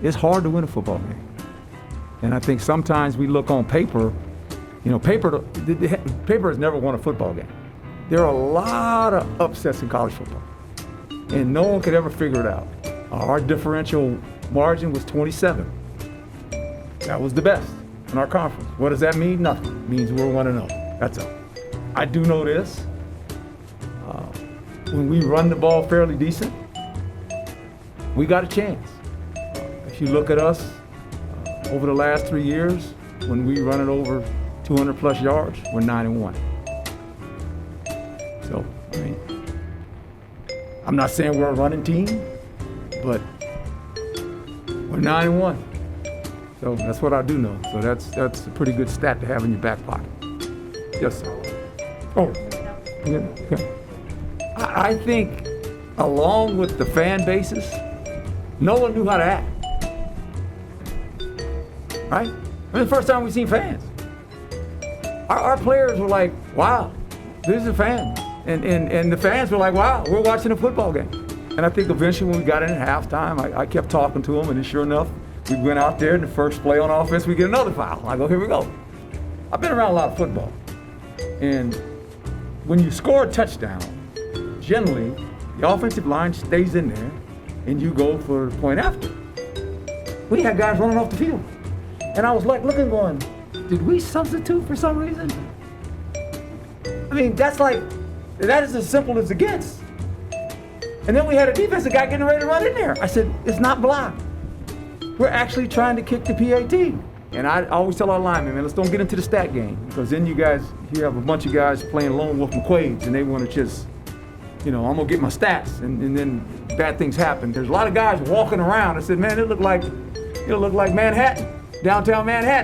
it's hard to win a football game. And I think sometimes we look on paper, paper has never won a football game. There are a lot of upsets in college football, and no one could ever figure it out. Our differential margin was 27. That was the best in our conference. What does that mean? Nothing. It means we're 1-0. That's all. I do know this. When we run the ball fairly decent, we got a chance. If you look at us over the last 3 years, when we run it over 200 plus yards, we're 9-1. So, I'm not saying we're a running team, but we're 9-1. So that's what I do know. So that's a pretty good stat to have in your back pocket. Yes, sir. Oh, yeah. Okay. I think, along with the fan bases, no one knew how to act. Right? The first time we seen fans. Our players were like, wow, this is a fan. And the fans were like, wow, we're watching a football game. And I think eventually when we got in at halftime, I kept talking to them, and then sure enough, we went out there, and the first play on offense, we get another foul. I go, here we go. I've been around a lot of football. And when you score a touchdown, generally, the offensive line stays in there, and you go for the point after. We had guys running off the field. And I was like looking going, did we substitute for some reason? That is as simple as it gets. And then we had a defensive guy getting ready to run in there. I said, it's not blocked. We're actually trying to kick the PAT. And I always tell our linemen, man, let's don't get into the stat game, because then you have a bunch of guys playing lone wolf McQuades, and they want to just, I'm gonna get my stats, and then bad things happen. There's a lot of guys walking around. I said, man, it looked like Manhattan, downtown Manhattan.